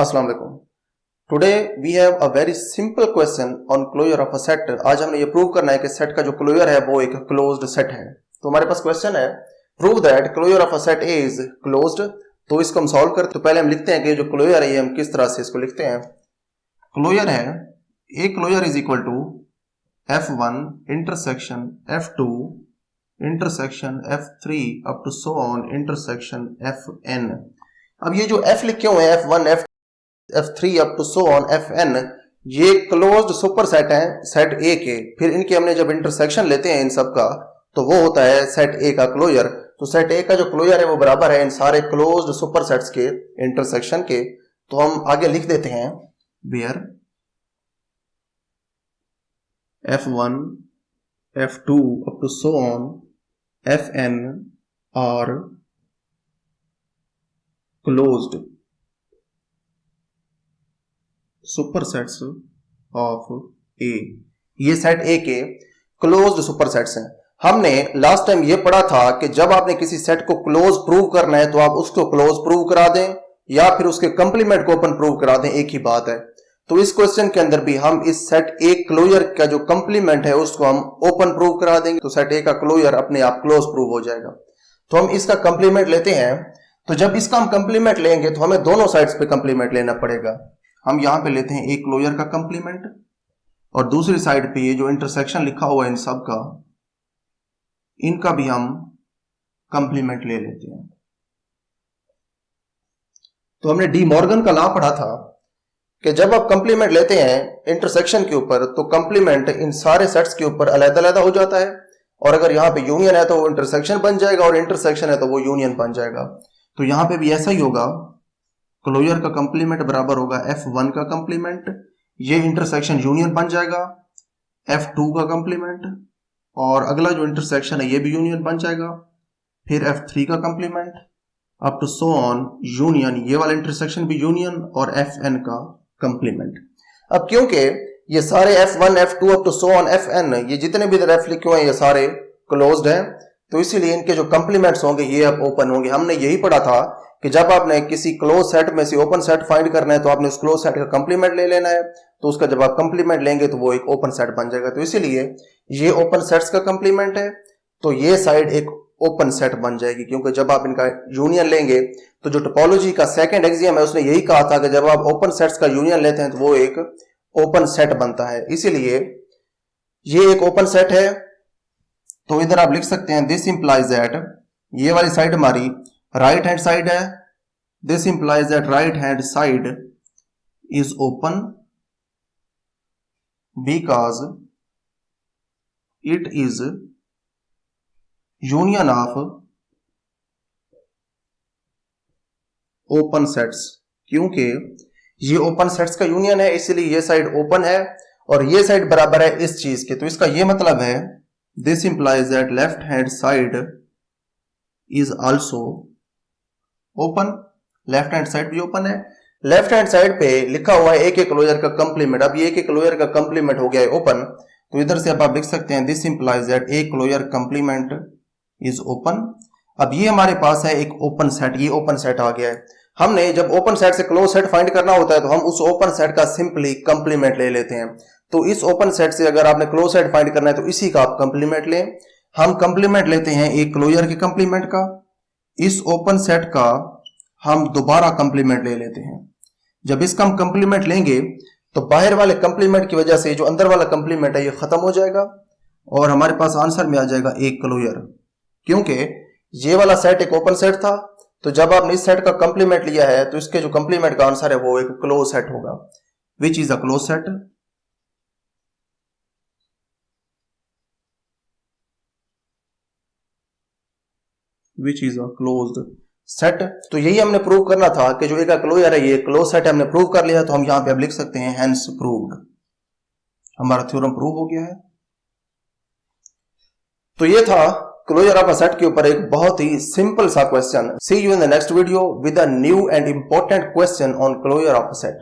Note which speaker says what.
Speaker 1: अस्सलाम वालेकुम। Today we have a very simple question on closure of a set. आज हमने ये प्रूव करना है कि सेट का जो क्लोजर है वो एक क्लोज्ड सेट है। तो हमारे पास क्वेश्चन है prove that closure of a set is closed. तो इसको हम सॉल्व करते तो पहले हम लिखते हैं कि जो क्लोजर है ये हम किस तरह से इसको लिखते हैं। क्लोजर है A closure is equal to F1 intersection F2 intersection F3 up to so on intersection Fn। अब ये जो F लिखे हुए हैं F1 F3 up to so on Fn, ये क्लोज्ड सुपर सेट है सेट ए के। फिर इनके हमने जब इंटरसेक्शन लेते हैं इन सब का तो वो होता है सेट ए का क्लोजर। तो सेट ए का जो क्लोजर है वो बराबर है इन सारे क्लोज्ड सुपर सेट्स के इंटरसेक्शन के। तो हम आगे लिख देते हैं where F1 F2 up to so on Fn are closed super sets of A. ये सेट ए के क्लोज्ड सुपर सेट्स हैं। हमने लास्ट टाइम ये पढ़ा था कि जब आपने किसी सेट को क्लोज प्रूव करना है तो आप उसको क्लोज प्रूव करा दें या फिर उसके कंप्लीमेंट को ओपन प्रूव करा दें, एक ही बात है। तो इस क्वेश्चन के अंदर भी हम इस सेट ए क्लोजर का जो कंप्लीमेंट है उसको हम ओपन प्रूव करा देंगे, तो सेट ए का क्लोजर अपने आप क्लोज प्रूव हो जाएगा। तो हम इसका कंप्लीमेंट लेते हैं। तो जब इसका हम कंप्लीमेंट लेंगे तो हमें दोनों साइड्स पे कंप्लीमेंट लेना पड़ेगा। हम यहां पे लेते हैं एक क्लोजर का कंप्लीमेंट और दूसरी साइड पे ये जो इंटरसेक्शन लिखा हुआ है इन सब का, इनका भी हम कंप्लीमेंट ले लेते हैं। तो हमने डी मॉर्गन का लॉ पढ़ा था कि जब आप कंप्लीमेंट लेते हैं इंटरसेक्शन के ऊपर तो कंप्लीमेंट इन सारे सेट्स के ऊपर अलग-अलग हो जाता है, और अगर यहां पे यूनियन है तो वो इंटरसेक्शन बन जाएगा और इंटरसेक्शन है तो वो यूनियन बन जाएगा। तो यहां पे भी ऐसा ही होगा, क्लोजर का कंप्लीमेंट बराबर होगा F1 का कंप्लीमेंट, ये इंटरसेक्शन यूनियन बन जाएगा F2 का कंप्लीमेंट, और अगला जो इंटरसेक्शन है ये भी यूनियन बन जाएगा, फिर F3 का complement up to so on union, ये वाला इंटरसेक्शन भी यूनियन, और Fn का कंप्लीमेंट। अब क्योंकि ये सारे F1 F2 up to so on Fn, ये जितने भी इधर F लिखे हुए हैं ये सारे क्लोज्ड हैं, तो इसीलिए इनके जो कंप्लीमेंट्स होंगे ये अब ओपन होंगे। हमने यही पढ़ा था कि जब आपने किसी क्लोज सेट में से ओपन सेट फाइंड करना है तो आपने उस क्लोज सेट का कंप्लीमेंट ले लेना है, तो उसका जब आप कंप्लीमेंट लेंगे तो वो एक ओपन सेट बन जाएगा। तो इसीलिए ये ओपन सेट्स का कंप्लीमेंट है, तो ये साइड एक ओपन सेट बन जाएगी, क्योंकि जब आप इनका यूनियन लेंगे तो जो टोपोलॉजी का सेकंड एक्सियम है उसने यही कहा था कि जब आप ओपन सेट्स का यूनियन लेते हैं तो वो एक ओपन सेट बनता है, इसीलिए ये एक ओपन सेट है। तो इधर आप लिख सकते हैं दिस इंप्लाइज दैट, ये वाली साइड हमारी राइट हैंड साइड है, this implies that right hand side is open because it is union of open sets. क्योंकि ये ओपन सेट्स का यूनियन है इसलिए ये साइड ओपन है और ये साइड बराबर है इस चीज के। तो इसका ये मतलब है this implies that left hand side is also open, left hand side भी ओपन है। लेफ्ट हैंड साइड पे लिखा हुआ है ए के क्लोजर का कंप्लीमेंट, अब ये ए के क्लोजर का कंप्लीमेंट हो गया है ओपन, तो इधर से अब आप लिख सकते हैं this implies that A closure complement is open. अब ये हमारे पास है एक ओपन सेट, ये ओपन सेट आ गया है। हमने जब ओपन सेट से क्लोज सेट फाइंड करना होता है तो हम उस ओपन सेट का सिंपली कंप्लीमेंट ले लेते हैं। तो इस ओपन सेट से अगर आपने क्लोज सेट फाइंड करना है तो इसी का आप कंप्लीमेंट लें। हम कंप्लीमेंट लेते हैं एक क्लोजर के कंप्लीमेंट का, इस ओपन सेट का हम दोबारा कंप्लीमेंट ले लेते हैं। जब इसका हम कंप्लीमेंट लेंगे तो बाहर वाले कंप्लीमेंट की वजह से जो अंदर वाला कंप्लीमेंट है ये खत्म हो जाएगा और हमारे पास आंसर में आ जाएगा एक क्लोजर। क्योंकि ये वाला सेट एक ओपन सेट था, तो जब आपने इस सेट का कंप्लीमेंट लिया है तो इसके जो कंप्लीमेंट का आंसर है वो एक क्लोज सेट होगा, which is a close set. Which is a closed set. तो यही हमने प्रूव करना था कि जो एक क्लोजर है ये क्लोज सेट है, हमने प्रूव कर लिया। तो हम यहां पे अब लिख सकते हैं हेंस प्रूव्ड, हमारा थ्योरम प्रूव हो गया है। तो ये था क्लोजर ऑफ अ सेट के ऊपर एक बहुत ही सिंपल सा question. See you in the next video with a new and important question on closure of a set.